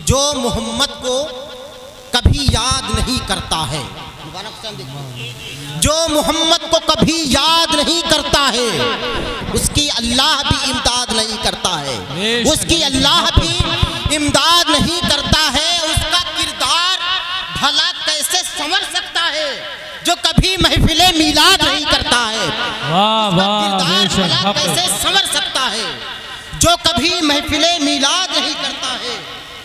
जो मोहम्मद को कभी याद नहीं करता है, जो मोहम्मद को कभी याद नहीं करता है, उसकी अल्लाह भी इमदाद नहीं करता है, उसकी अल्लाह भी इमदाद नहीं करता है। उसका किरदार भला कैसे संवर सकता है जो कभी महफिले मीलाद नहीं करता है। किरदार भला कैसे संवर सकता है जो कभी महफिले मीलाद नहीं करता है,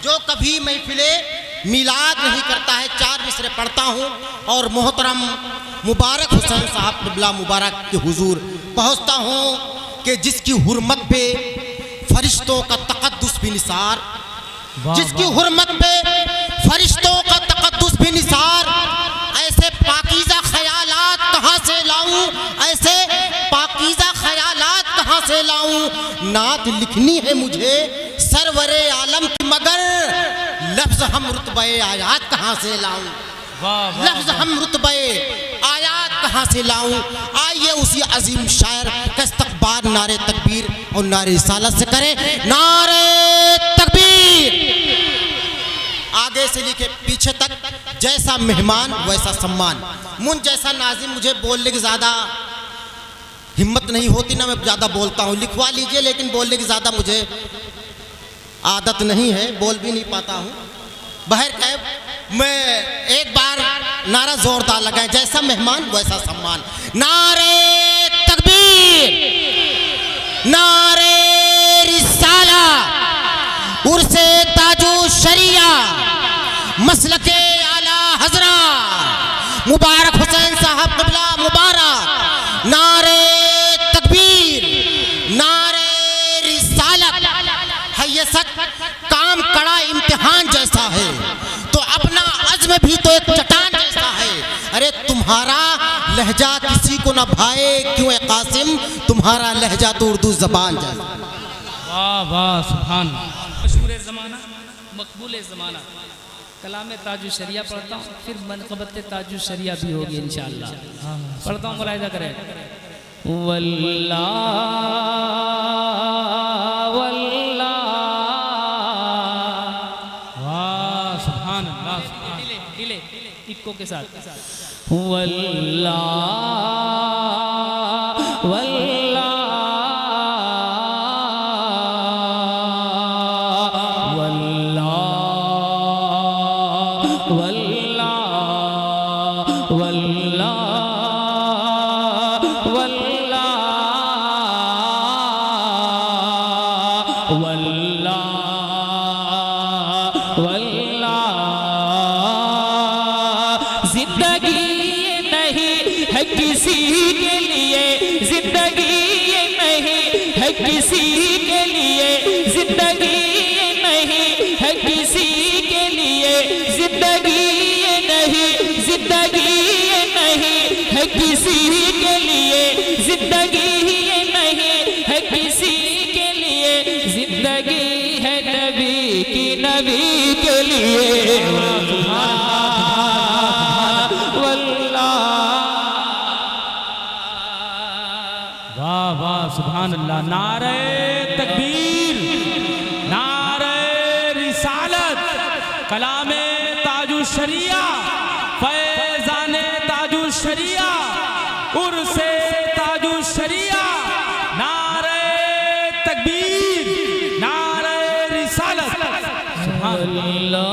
जो कभी महफिले मीलाद नहीं करता है। 4 मिसरे पढ़ता हूँ और मोहतरम मुबारक हुसैन साहब क़िबला मुबारक के हुजूर पहुँचता हूँ कि जिसकी हुर्मत पे फरिश्तों का तक़द्दुस भी निसार, जिसकी हुर्मत पे फरिश्तों का तक़द्दुस भी निसार, ऐसे पाकीज़ा ख़यालात कहाँ से लाऊं, ऐसे पाकीज़ा ख़यालात कहाँ से लाऊं। नात लिखनी है मुझे सरवरे आलम की, मगर लफ्ज़ हम रुतबे आयात कहाँ से लाऊं, लफ्ज़ हम रुतबे आयात कहाँ से लाऊं। आइए उसी अजीम शायर का इस्तक़बाल नारे तकबीर और नारे रिसालत से करें। नारे तकबीर, आगे से लेके पीछे तक जैसा मेहमान वैसा सम्मान। मुझ जैसा नाज़िम मुझे बोलने की ज़्यादा हिम्मत नहीं होती, ना मैं ज़्यादा बोलता हूँ, लिखवा लीजिए, लेकिन बोलने की ज़्यादा मुझे आदत नहीं है, बोल भी नहीं पाता हूँ। बहरकैफ मैं एक बार नारा जोरदार लगाए, जैसा मेहमान वैसा सम्मान। नारे तकबीर, नारे रिसाला, उर्से ताजु शरिया, मसलके आला हजरा, मुबारक हुसैन साहब क़िबला मुबारक। नारे तकबीर, नारे रिसालत। है ये सच, काम कड़ा इम्तिहान जैसा है, तो अपना अज़्म भी तो एक चट्टान जैसा है। अरे तुम्हारा लहजा किसी को ना भाए क्यों ए कासिम, तुम्हारा लहजा तो उर्दू ज़बान जैसा। वाह वाह सुभान। मशहूर ज़माना, मकबूल ज़माना, कलाम ताजु शरिया पढ़ता हूँ, फिर मनक़बत ताजु शरिया भी होगी इंशाअल्लाह। पढ़ता हूँ, मुलाहिज़ा करें। वल्लाह वल्लाह, वाह सुभान अल्लाह। दिले इक्को के साथ। वल्लाह वल्लाह किसी के लिए जिंदगी नहीं है, किसी के लिए जिंदगी नहीं, जिंदगी नहीं है, किसी के लिए जिंदगी नहीं है, किसी के लिए जिंदगी है नबी की, नबी के लिए। सुभान अल्लाह। नारे तकबीर, नारे रिसालत, कलामे ताजु शरिया, फैज़ाने ताजु शरिया, उर्से ताजु शरिया। नारे तकबीर, नारे रिसालत। सुभान अल्लाह।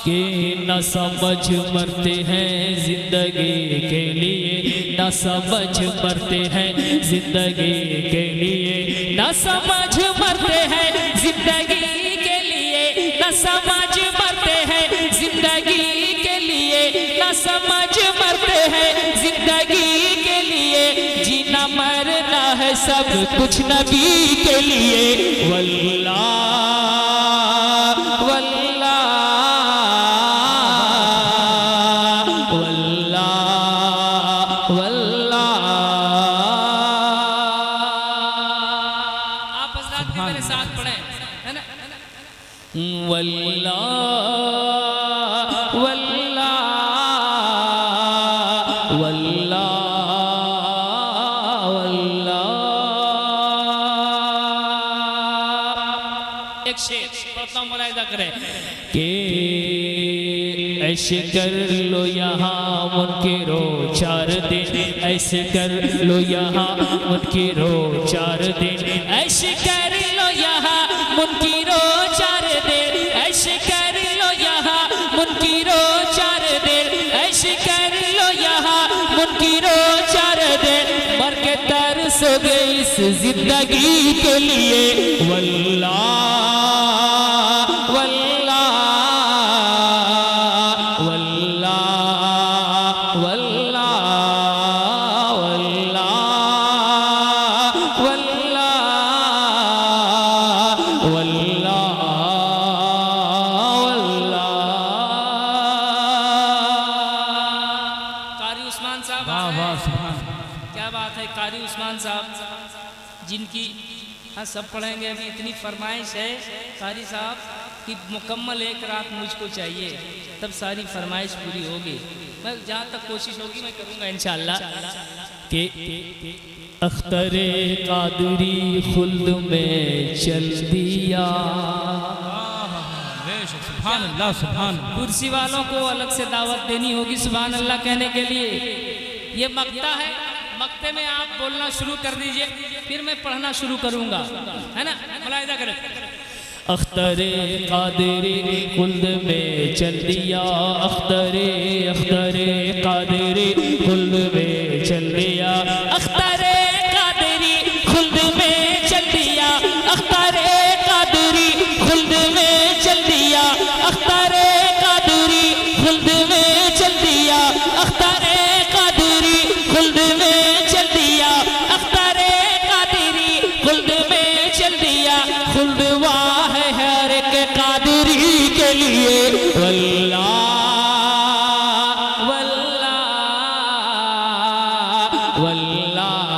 कि न समझ मरते हैं जिंदगी के लिए, न समझ मरते हैं जिंदगी के लिए, न समझ मरते हैं जिंदगी के लिए, न समझ मरते हैं जिंदगी के लिए, न समझ मरते हैं जिंदगी के लिए। जीना मरना है सब कुछ नबी के लिए। वल्लाह वल्लाह वल्लाह वल्लाह वल्लाह। एक शेर पढ़ता हूँ, मुलाहिजा करें कि ऐसे कर लो यहाँ मुनकिरो 4 दिन, ऐसे कर लो यहाँ मुनकिरो 4 दिन, ऐसे कर लो यहाँ मुनकिरो 4 दिन, ऐसे कर लो यहाँ मुनकिरो 4 दिन, ऐसे कर लो यहाँ मुनकिरो 4 दिन, मर के तरसोगे इस जिंदगी के लिए। वल्लाह जिनकी हाँ सब पढ़ेंगे, अभी इतनी फरमाइश है कारी साहब कि मुकम्मल एक रात मुझको चाहिए, तब सारी फरमाइश पूरी होगी। मैं जहाँ तक कोशिश होगी मैं करूँगा इंशाअल्लाह। कि अख्तरे कादरी खुल्द में चल दिया। सुभान अल्लाह, सुभान। कुर्सी वालों को अलग से दावत देनी होगी सुभान अल्लाह कहने के लिए। ये मक्ता है, मक्ते में आप बोलना शुरू कर दीजिए, फिर मैं पढ़ना शुरू करूंगा, है ना? मुलाहिजा करें। अख्तरे कादरी खुल्द में चल दिया, अख्तरे कादरी खुल्द में चल दिया, अख्तरे कादरी खुल्द में चल दिया, अख्तरे कादरी खुल्द में चल दिया, अख्तरे कादरी खुल्द में चल दिया, अख्तरे कादरी खुल्द में चल दिया, अख्तरे कादरी खुल्द में चल दिया, खुल्द वाह है हर एक कादरी के लिए। वल्लाह वल्लाह वल्लाह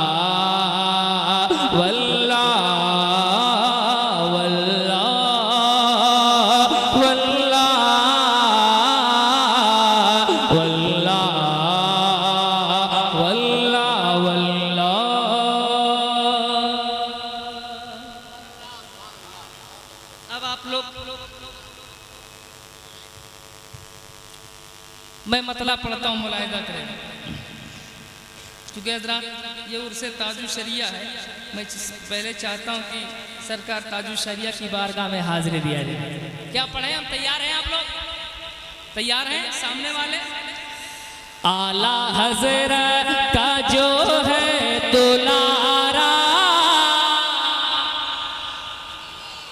वल्लाह वल्लाह वल्लाह वल्लाह वल्लाह। अब आप लोग, मैं मतला पढ़ता हूँ, मुलाहिजा करें। क्योंकि हज़रात ये उर्से ताजु शरिया है, मैं पहले चाहता हूँ कि सरकार ताजु शरिया की बारगाह में हाजिरी दिया जाए। क्या पढ़े हम? तैयार हैं आप लोग? तैयार हैं सामने वाले? आला हज़रत का जो है दुलारा।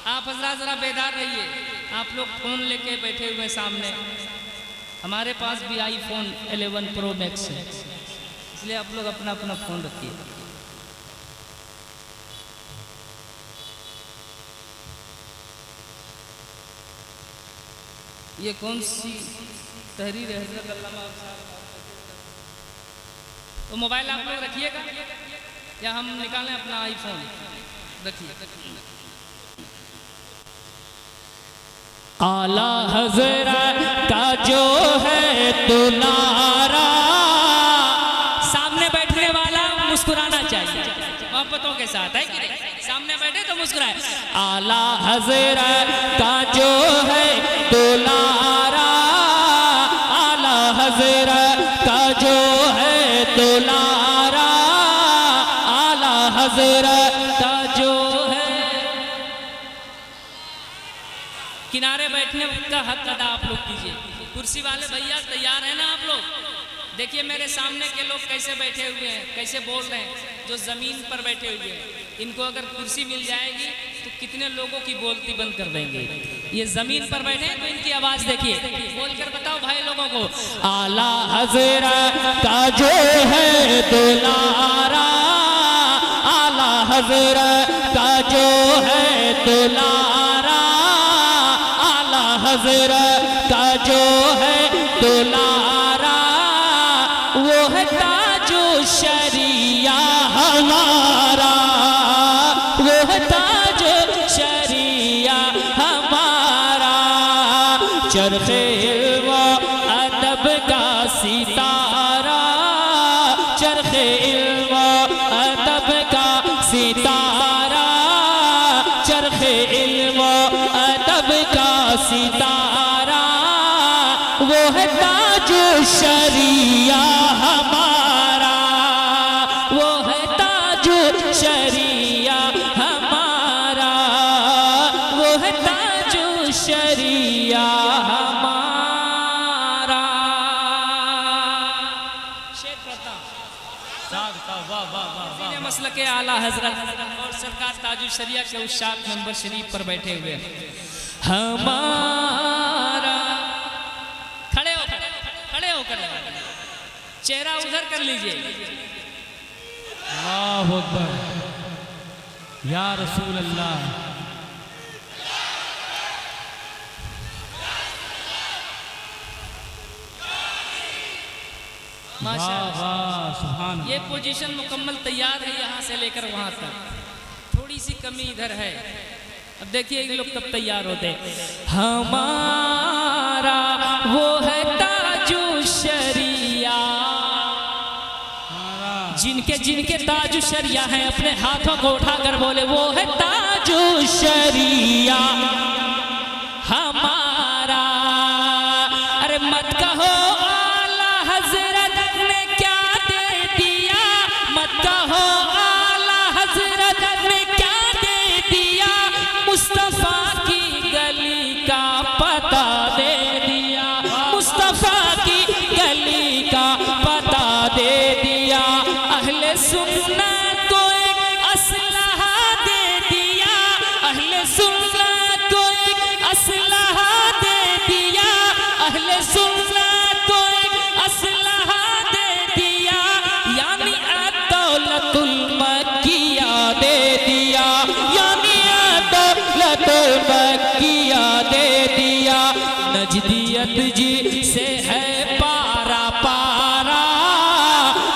आप हज़रात जरा बेदार रहिए, आप लोग फोन लेके बैठे हुए सामने। हमारे पास भी आईफोन 11 प्रो मैक्स है, इसलिए आप लोग अपना अपना फोन रखिए। ये कौन सी तहरीर है? हज़रत अल्लामा तो मोबाइल आप लोग रखिएगा या हम निकालें अपना आईफोन? रखिए। आला हज़रत का जो है दुलारा, सामने बैठने वाला मुस्कुराना चाहिए मोहब्बतों के साथ, है कि नहीं? सामने बैठे तो मुस्कुराए। आला हज़रत का जो है दुलारा, आला हज़रत का जो है दुलारा, आला हज़रत का जो है। किनारे बैठने का हक अदा आप लोग कीजिए। कुर्सी वाले भैया तैयार है ना आप लोग? देखिए मेरे सामने के लोग कैसे बैठे हुए हैं, कैसे बोल रहे हैं। जो ज़मीन पर बैठे हुए हैं, इनको अगर कुर्सी मिल जाएगी तो कितने लोगों की बोलती बंद कर देंगे। ये ज़मीन पर बैठे हैं तो इनकी आवाज़ देखिए, बोलकर बताओ भाई लोगों को। आला हज़रत का जो है दुलारा, आला हज़रत का जो है दुलारा, आला हज़रत का जो है दुलारा, वो है ताजो शरिया हमारा, वो है ताजो शरिया हमारा। चरखे इल्म सितारा, चरखे इल्म अदब का सितारा, चरखे इल्म अदब का सितारा, वो है ताजो शरिया हमारा, वो है ताजो शरिया हमारा, वो है ताजो शरिया हमारा। शेर पढ़ता हूं। मसलक के आला हजरत और सरकार ताजु शरिया के उस शाद नंबर शरीफ पर बैठे हुए हमारा। खड़े होकर चेहरा उधर कर लीजिए। अल्लाहु अकबर, या रसूल अल्लाह। माशाअल्लाह, सुभान। ये पोजीशन मुकम्मल तैयार है यहाँ से लेकर वहाँ तक, थोड़ी सी कमी इधर है। अब देखिए ये लोग कब तैयार होते। हमारा वो है ताजु शरिया, जिनके जिनके ताजु शरिया हैं अपने हाथों को उठाकर बोले वो है ताजु शरिया हमारा। अरे मत कहो आला हजरत ने क्या दे दिया, मत कहो आला हजरत ने क्या दे दिया, मुस्तफा की गली का पता दे दिया, मुस्तफा की गली का पता दे दिया। अहले सुन्नत को एक असलहा दे दिया, अहले सुन्नत को एक असलहा दे दिया, अहले सुन्नत को एक असलहा दे दिया। यानी अदौलतुल मक्किया दे दिया, यानी अदौलतुल मक्किया दे दिया। नजदियत जी से है पारा पारा,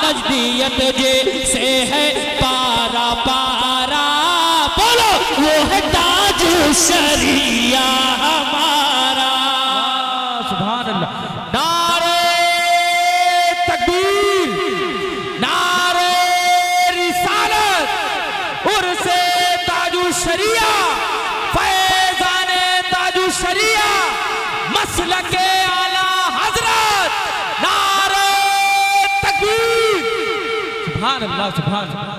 नजदियत जी से है पारा पारा। बोलो वो है ताजु शरिया हमारा। सुभान अल्लाह। नारे तकबीर, नारे रिसालत, उर्से ताजु शरिया, फैज़ाने ताजु शरिया, मसलके आला हजरत, नारे तकबीर। सुभान अल्लाह, सुभान अल्लाह।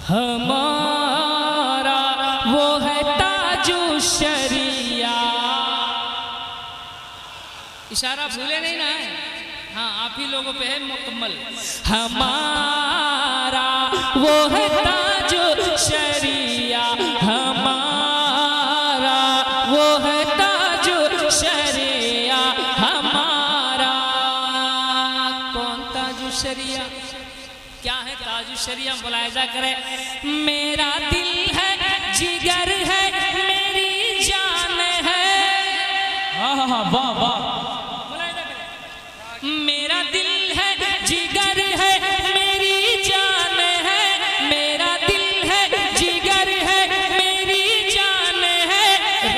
हमारा वो है ताजु शरिया। इशारा भूले नहीं ना है, हाँ आप ही लोगों पे है मुकम्मल। हमारा वो है ताजु शरिया हमारा, वो है ताजु शरिया हमारा। कौन ताजु शरिया, क्या है ताजु शरिया? मुलाहिजा करें। मेरा दिल है, जिगर है, मेरी जान है। वाह वाह वाह। मुलाहिजा करें। मेरा दिल है, जिगर है, मेरी जान है। मेरा दिल है, जिगर है, मेरी जान है।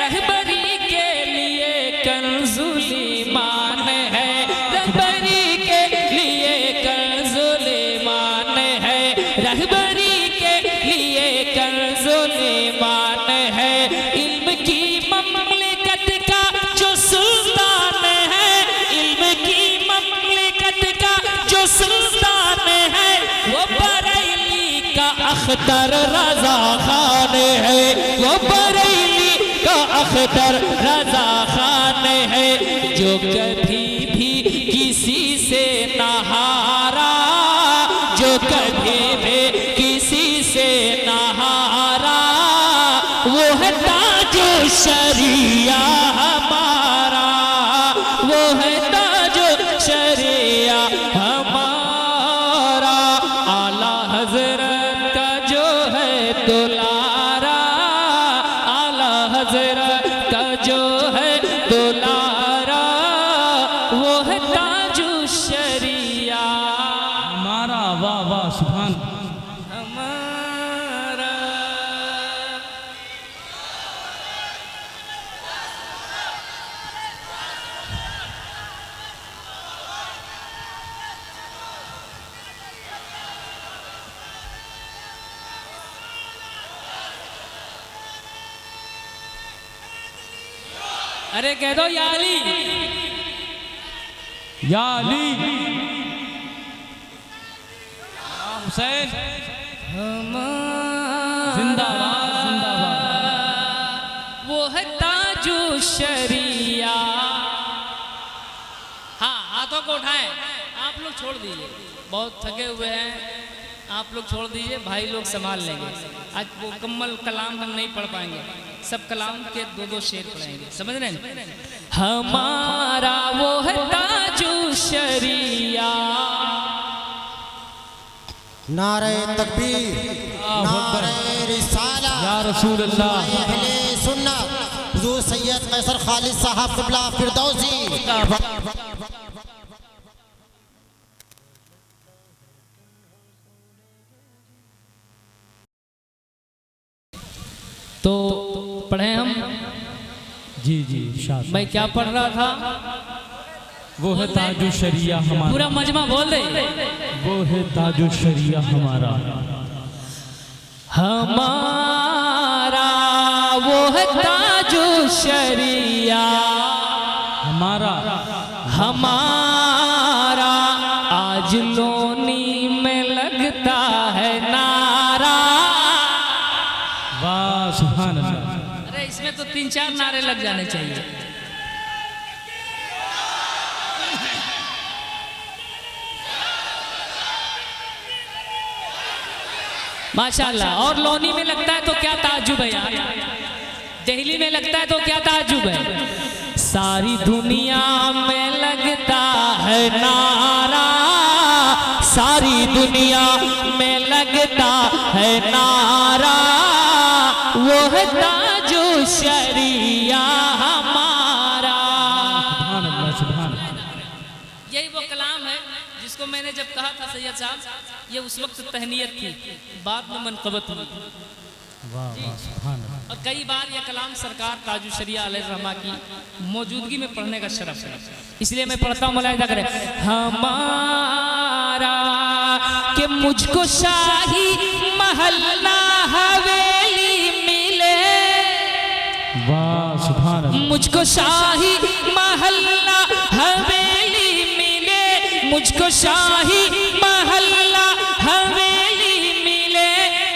रहबरी के लिए कंजुल ईमान है, रहबरी के लिए कंजुल ईमान है, रहबरी के लिए कंजुल ईमान है। इल्म की ममलिकत का जो सुल्तान है, इल्म की ममलिकत का जो सुल्तान है, वो बरेली का अख्तर रजा खान है, वो बरेली का अख्तर रजा खान है। जो कभी भी किसी से नहारा, जो कभी भी किसी से नहारा, वो है ताजु शरिया हमारा, वो है ताजु शरिया हमारा। आला हजरत का जो है दुलारा, आला हजरत का जो है दुलारा, अरे कह दो या अली। या अली, हुसैन जिंदाबाद जिंदाबाद। वो है ताजु शरिया। हाँ, हाथों को उठाएं। आप लोग छोड़ दीजिए, बहुत थके हुए हैं, आप लोग छोड़ दीजिए, भाई लोग संभाल लेंगे। आज वो मुकम्मल कलाम हम नहीं पढ़ पाएंगे, सब कलाम के दो दो शेर पढ़ेंगे, समझ रहे हैं? हमारा वो है ताजु शरिया। नारे तकबीर, नारे रिसाला, या रसूल अल्लाह, अहले सुन्नत हुजूर सैयद कैसर खालिद साहब क़िबला फिरदौसी। तो पढ़े हम। जी जी शाह। मैं क्या पढ़ रहा था? वो है ताजु शरिया हमारा। पूरा मजमा बोल दे। वो है ताजु शरिया हमारा। हमारा वो है ताजु शरिया। हमारा हमारा आज लोनी में लगता है नारा। वाह सुभान अल्लाह। अरे इसमें तो 3-4 नारे लग जाने चाहिए। माशाल्लाह। और लोनी में लगता है तो क्या ताज्जुब है यार, दिल्ली में लगता है तो क्या ताज्जुब है। सारी दुनिया में लगता है नारा, सारी दुनिया में लगता है नारा। वो है ताजु शरिया हमारा। सुभान अल्लाह सुभान। यही वो कलाम है जिसको मैंने जब कहा था सैयद साहब, ये उस वक्त तहनीयत थी, बाद में मनक़बत हुई। वाह वाह सुभान अल्लाह। और कई बार यह कलाम सरकार ताजु शरिया अलैहिर्रहमा की मौजूदगी में पढ़ने का शरफ है, इसलिए मैं पढ़ता हूँ। मुलाहिजा करें। हमारा कि मुझको शाही महल्ला हवेली मिले। वाह सुभान अल्लाह। मुझको शाही महल्ला हवेली मिले, मुझको शाही महल्ला हवेली मिले।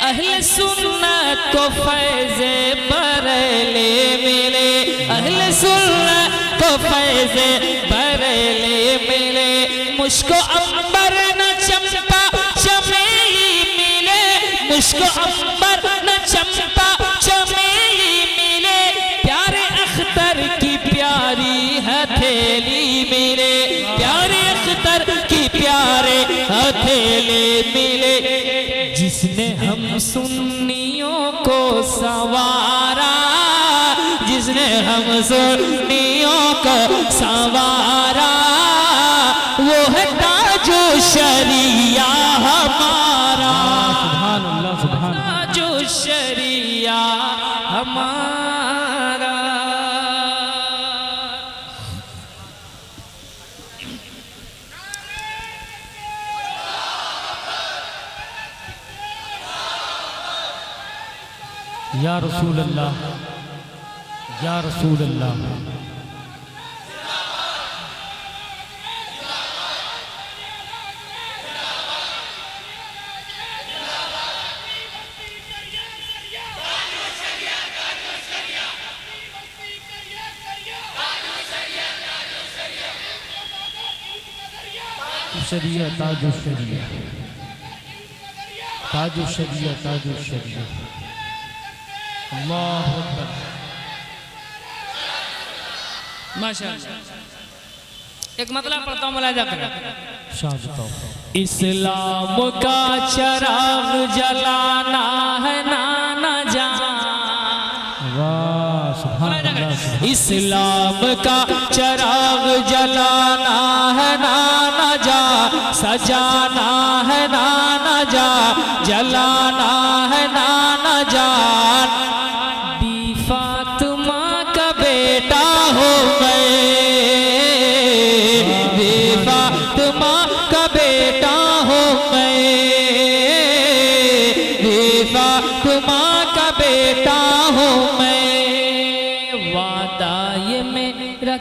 अहले सुन्नत को फैज़े बरेली मिले, अहले सुन्नत को फैज़े बरेली मिले। मुझको अंबर न चंपा चमेली मिले, मुझको अंबर न चंपा चमेली मिले। प्यारे अख्तर की प्यारी हथेली मिले, प्यारे अख्तर की प्यारे हथेली मिले। जिसने हम सुन्नियों को संवारा, जिसने हम सुन्नियों को संवारा। वो है ताजु शरिया हमारा। सुभान अल्लाह सुभान। ताजु शरिया हमारा। या रसूल अल्लाह, या रसूल अल्लाह। शरिया ताजु शरिया, ताजु शरिया, ताजु शरिया। अल्लाह अकबर। माशाअल्लाह। एक मतलब पढ़ता हूँ, मुलाहिजा करें। शाह बताओ। इस्लाम का चराग जलाना है नाना जान। वाह सुभान अल्लाह सुभान। इस्लाम का चराग जलाना है नाना जान, सजाना है नाना जान, जलाना है नाना जान। बी फातिमा का बेटा हो मैं, बी फातिमा का बेटा हो मैं, बी फातिमा का बेटा हो मैं। वादा ये मैं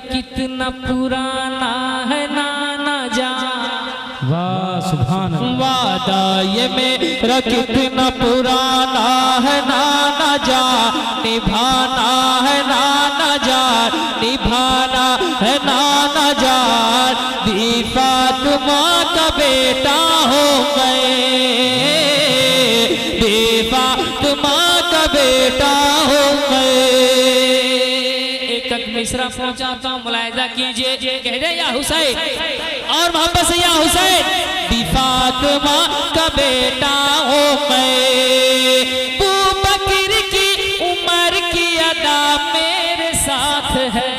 कितना पुराना है नाना जान। वाह सुभान अल्लाह। वादा ये मेरा कितना पुराना है नाना जान, निभाना है नाना जान, निभाना है नाना जान। दी फातिमा का बेटा हो गए, दी फातिमा का बेटा हो गए। एक मिसरा पहुंचाता हूँ, मुलाहिजा कीजिए। कह दे या हुसैन और मोहब्बत से या हुसैन, दी फातिमा का बेटा हो मैं। अबू बकर की उम्र की अदा मेरे साथ है।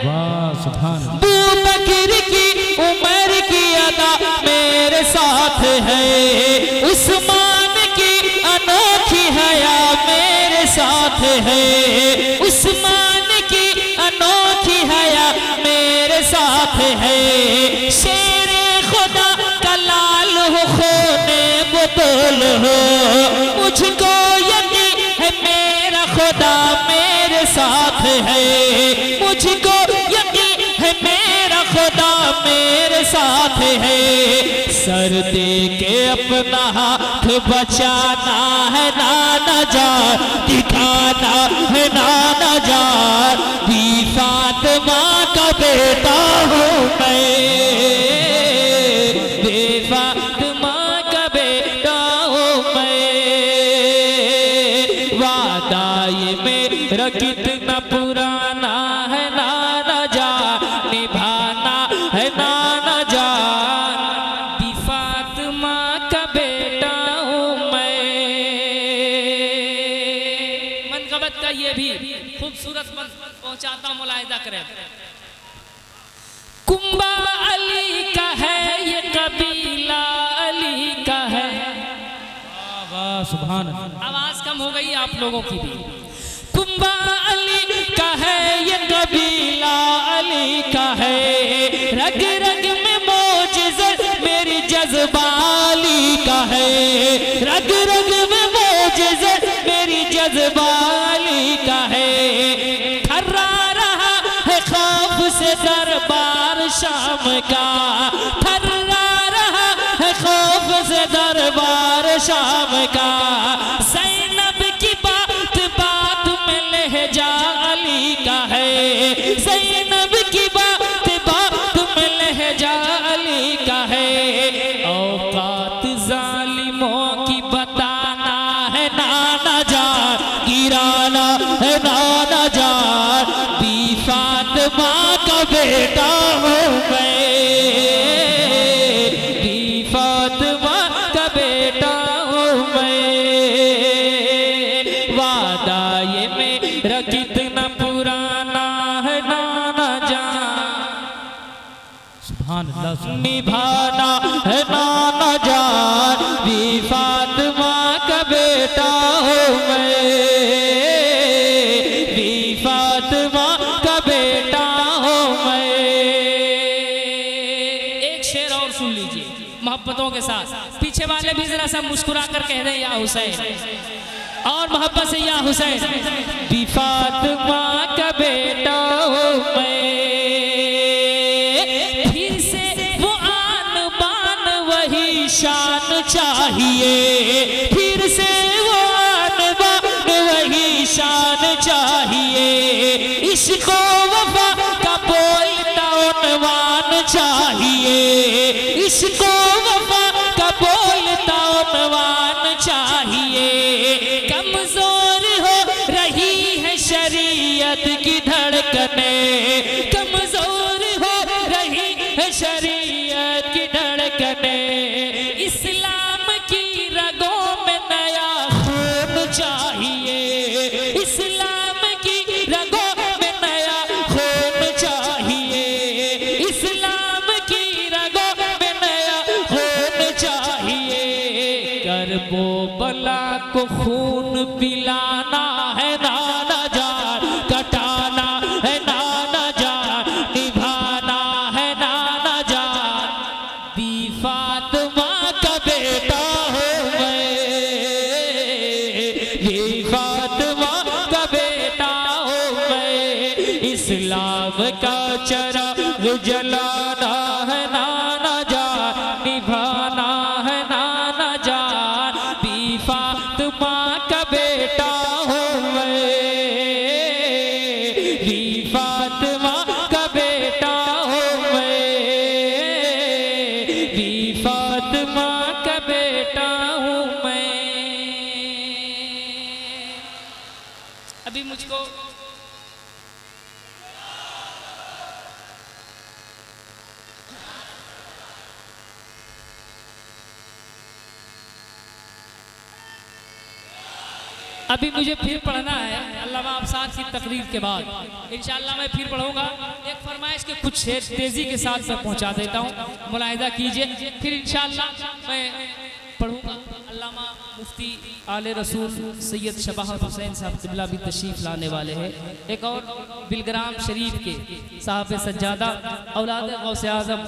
वाह सुभान अल्लाह। अबू बकर की उम्र की अदा मेरे साथ है। उस्मान की अनोखी हया मेरे साथ है। उस्मान की अनोखी हया मेरे साथ है। शेरे खुदा का लाल हो, खोने बुतुल हो, मुझको यकीन है मेरा खुदा मेरे साथ है। मुझको यकीन है मेरा खुदा मेरे साथ है। सर दे के अपना हाथ बचाना है नाना जान, दिखाना है नाना जान। दी फातिमा का बेटा हूँ मैं, दी फातिमा का बेटा हूँ मैं। वादा ये मेरा कितना पुराना है नाना जान, निभाना है नाना जान। दी फातिमा का बेटा हूँ मैं। मनक़बत का ये भी खूबसूरत पहुंचाता हूं, मुलाहिजा करें। कुंबा अली का है, ये कबीला अली का है। वाह सुभान अल्लाह। आवाज कम हो गई आप लोगों की भी। कुंबा अली का है, ये कबीला अली का है। रग रग में मौजिज़त मेरी जज़्बाली का है। रग रग में मौजिज़त मेरी जज़्बाली का है। थर्रा रहा है खौफ से दरबार शाम का, थर्रा रहा है खौफ से दरबार शाम का। ज़ैनब की बात बात में लहजा अली का है। ज़ैनब की बात बात में लहजा अली का है। औकात ज़ालिमों की बताना है नाना जान, गिराना है नाना जान। दी फातिमा का बेटा हूँ मैं, दी फातिमा का बेटा हूँ मैं। वादा ये मेरा कितना पुराना है नाना जान, सुभान अल्लाह। निभाना है नाना जान। दी फातिमा का बेटा हूँ मैं, दी फातिमा का बेटा हूँ मैं। एक शेर और सुन लीजिए मोहब्बतों के साथ। पीछे वाले भी जरा सा मुस्कुरा कर कह दें या हुसैन, और मोहब्बत से या हुसैन। दी फातिमा का बेटा हूँ मैं। फिर से वो आन बान वही शान चाहिए। फिर से वो आन बान वही शान चाहिए। इश्क़ वफ़ा का बोलता उन्वान चाहिए। इश्क़ वफ़ा का बोलता उन्वान चाहिए। कमज़ोर हो रही है शरीयत की धड़कनें, कमज़ोर हो रही है शरीयत की धड़कनें। इस्लाम की रगों में नया खून चाहिए। इस्लाम की रगों में नया खून चाहिए। इस्लाम की रगों में नया खून चाहिए। करबो बला को खून पिलाना है नाना जान, कटाना है नाना जान, निभाना है नाना जान। दी फातिमा का बेटा हूँ मैं, दी फातिमा का बेटा हूँ मैं। इस्लाम का चराग जलाना है नाना जान, निभाना है नाना जान, बी फातिमा का बेटा हूँ मैं, बी फातिमा का बेटा हूँ मैं, बी फातिमा का बेटा हूँ मैं। अभी मुझको अभी मुझे फिर पढ़ना है अल्लामा अफसार की तकरीर के बाद इंशाअल्लाह मैं फिर पढ़ूंगा। एक फरमाइश के कुछ शेर तेजी के साथ मैं पहुंचा देता हूं, मुलाहिदा कीजिए, फिर इंशाअल्लाह मैं पढ़ूंगा। अल्लामा मुफ्ती आले रसूल सैयद शबाहत हुसैन साहब क़िबला भी तशरीफ़ लाने वाले हैं। एक और बिलग्राम शरीफ के साहब सज्जादा औलाद गौसे आज़म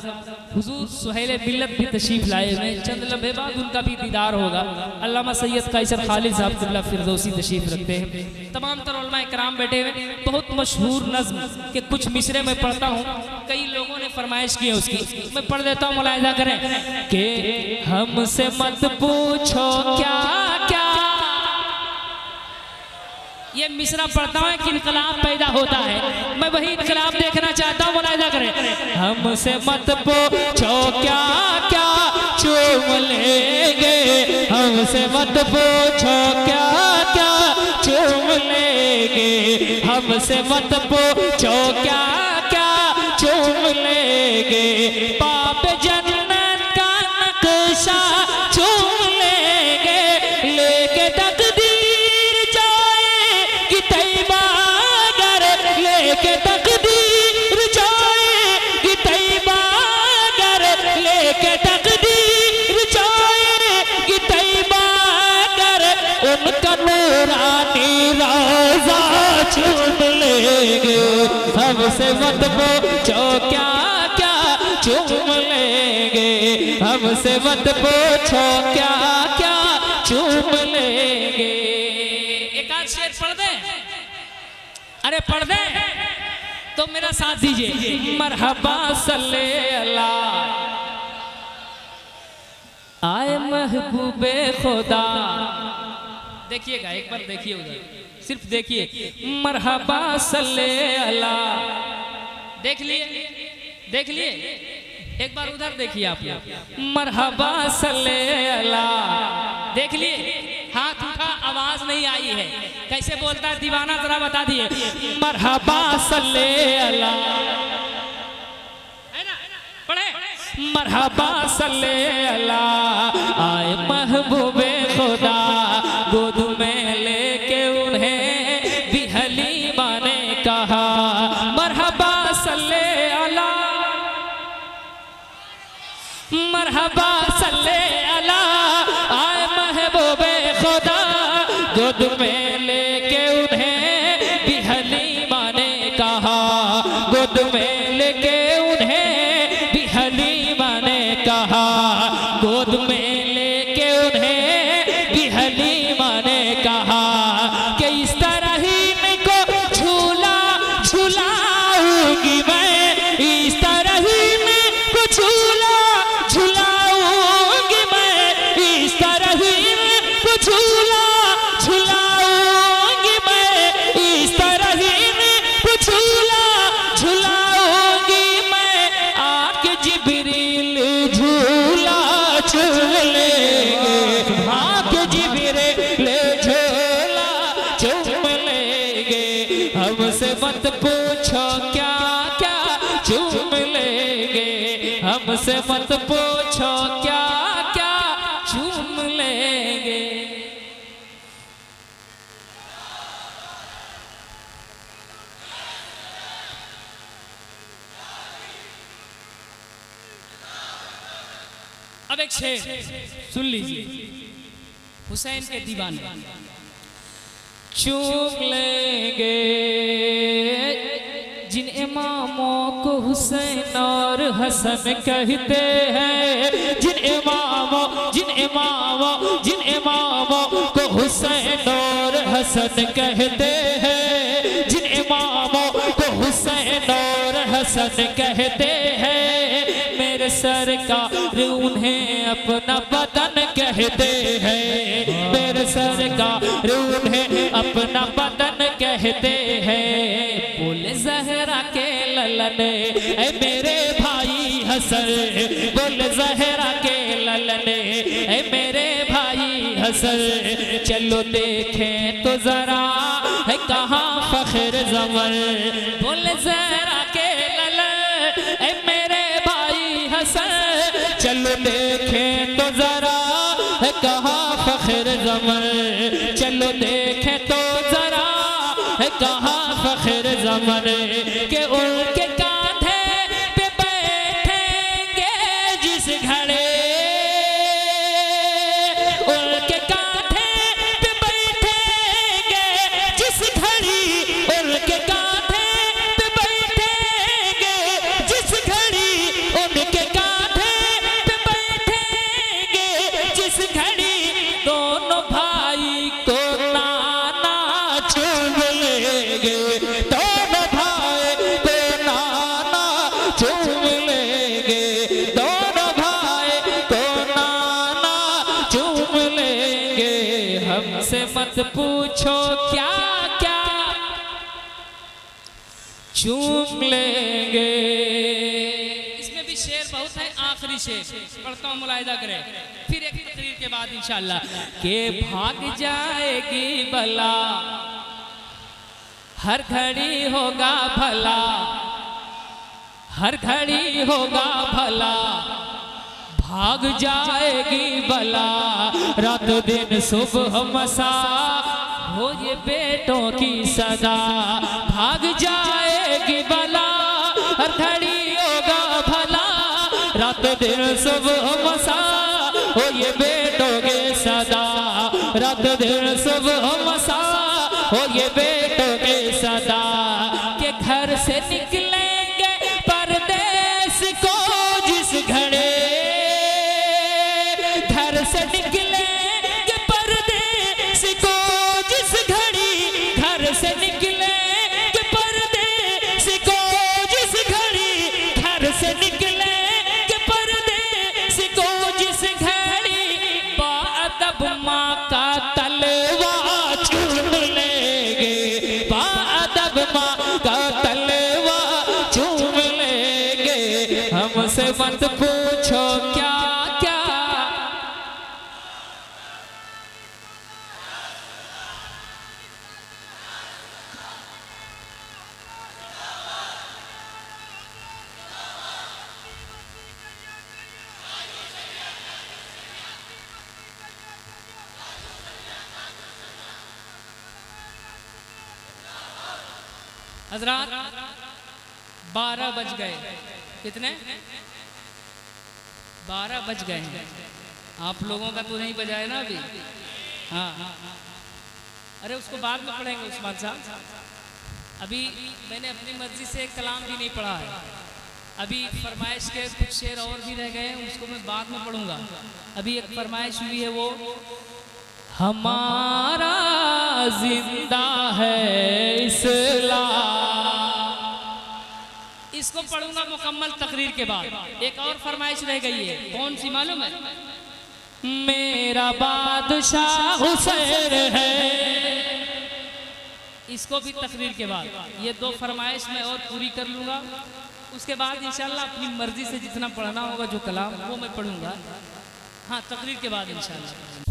हुजूर सुहेल मिल्लत भी तशरीफ़ लाए हुए, चंद लम्हे बाद उनका भी दीदार होगा। अल्लामा सैयद कैसर खालिद साहब क़िबला फिरदौसी तशरीफ़ रखते हैं। तमाम तर उलमाए किराम बैठे हुए। बहुत मशहूर नज़्म के कुछ मिसरे में पढ़ता हूँ, कई लोगों ने फरमाइश की है उसकी, मैं पढ़ देता हूँ, मुलाहिदा करें कि हमसे मत पूछो क्या क्या, ये मिसरा पढ़ता हूँ कि इनकलाब पैदा होता है, मैं वही इनकलाब देखना चाहता हूँ, मुलाहिदा करें। हमसे मत पूछो क्या क्या चूम लेंगे, हमसे मत पूछो क्या क्या चूम लेंगे, हमसे मत पूछो क्या क्या चूम लेंगे, पाप जन्नत का नक्शा चूम लेंगे, लेके तकदीर जाएगी तैयबा घर, लेके तकदीर जाएगी तैयबा घर, लेके तकदीर जाएगी तैयबा घर, उनका नूरानी रोज़ा चूम लेंगे, हमसे मत पूछो क्या क्या चूम लेंगे, हमसे मत पूछो क्या क्या चूम लेंगे। एक आध शेर पढ़ दे, अरे पढ़ दे तो मेरा साथ दीजिए। मरहबा सल्ले अला आए महबूबे खुदा, देखिएगा एक बार, देखिए उधर, सिर्फ देखिए, मरहबा सल्ले अला, देख लिए, देख लिए, एक बार उधर देखिए आप लोग, मरहबा सल्ले अला, देख लिए, हाथ उठा, आवाज नहीं आई है, कैसे बोलता है दीवाना जरा बता दिए। मरहबा सल्ले अला, है ना, पढ़े, मरहबा सल्ले अला आए महबूबे खुदा, गोद में लेके उन्हें भी हलीमा ने कहा, मरहबा सल्ले अला, मरहबा सल्ले अला आए महबूबे खुदा, गोद में लेके उन्हें भी हलीमा ने कहा, गोद में लेके उन्हें भी हलीमा ने कहा, गोद में लेके उन्हें भी हलीमा ने कहा, कि इस तरह ही इनको झूला झूलाऊंगी मैं, इस तरह ही इनको झूला झूलाऊंगी मैं, इस तरह ही इनको झूला झूलाऊंगी मैं, इस तरह ही इनको झूला झूलाऊंगी मैं, आके जिब्रील झूला झूल लेंगे, आके जिब्रील झूला झूम लेंगे, हमसे मत पूछो क्या क्या झूम लेंगे, हमसे मत पूछो क्या क्या झूम लेंगे। अब एक शेर सुन लीजिए, हुसैन के दीवाने, चूम लेंगे जिन इमामों को हुसैन और हसन कहते हैं, जिन इमामों को हुसैन और हसन कहते हैं, जिन इमामों को हुसैन और हसन कहते हैं, मेरे सरकार उन्हें अपना बदन कहते हैं, मेरे सरकार उन्हें अपना बदन कहते हैं। बोले ज़हरा के ललन ऐ मेरे भाई हसन, बोले ज़हरा के ललन ऐ मेरे भाई हसन। चलो देखें तो जरा है कहाँ फख्र ज़मर, बोले ज़हरा के ललन ऐ मेरे भाई हसन। चलो देखें तो जरा है कहाँ फख्र ज़मर, चलो देखें तो जरा है कहाँ फख्र ज़मर। के उनके कांधे पे बैठेंगे जिस घड़े, उनके कांधे पे बैठेंगे जिस घड़ी, उनके कांधे पे बैठेंगे जिस घड़ी, उनके कांधे पे बैठेंगे जिस घड़ी। दोनों भाई को नाना चूम लेंगे, दोनों भाई को नाना चूम लेंगे, दोनों भाई को नाना चूम लेंगे। हमसे मत पूछो क्या क्या चूम लेंगे। इसमें भी शेर बहुत है, आखिरी शेर पढ़ता हूँ, मुलाहिदा करें, फिर एक तकरीर के बाद इंशाअल्लाह। के भाग जाएगी बला, हर घड़ी होगा भला, हर घड़ी होगा भला, भाग जाएगी बला, रात दिन सुबह मसा हो ये बेटों की सदा। भाग जाएगी बला, हर घड़ी होगा भला, रात दिन सुबह मसा हो ये बेटों के सदा, रात दिन सुबह मसा हो ये बेटों के सदा। के घर से निकलेंगे परदेश को जिस घड़े, घर से निकलेंगे परदेश को जिस घड़ी, घर से निकलेंगे परदेश को जिस घड़ी, घर से निकलेंगे परदेश को जिस घड़ी। बाअदब माँ का तलवा चूम लेंगे, बाअदब माँ का तलवा चूम लेंगे। हमसे मत पूछो क्या क्या हजरात 12 बज गए, कितने 12 बज गए हैं। आप लोगों का तो नहीं बजाए ना अभी? हाँ, अरे उसको बाद में पढ़ेंगे उस्मान साहब। अभी मैंने अपनी मर्जी से एक कलाम भी नहीं पढ़ा है, अभी फरमाइश के कुछ शेर और भी रह गए हैं, उसको मैं बाद में पढ़ूंगा। अभी एक फरमाइश हुई है, वो हमारा जिंदा है इस्लाम, इसको पढ़ूंगा मुकम्मल तकरीर के बाद। एक और फरमाइश रह गई है, कौन सी मालूम है? मेरा बादशाह हुसैन है, इसको भी तकरीर के बाद। ये 2 फरमाइश मैं और पूरी कर लूँगा, उसके बाद इंशाल्लाह अपनी मर्जी से जितना पढ़ना होगा जो कलाम वो मैं पढ़ूंगा। हाँ, तकरीर के बाद इंशाल्लाह।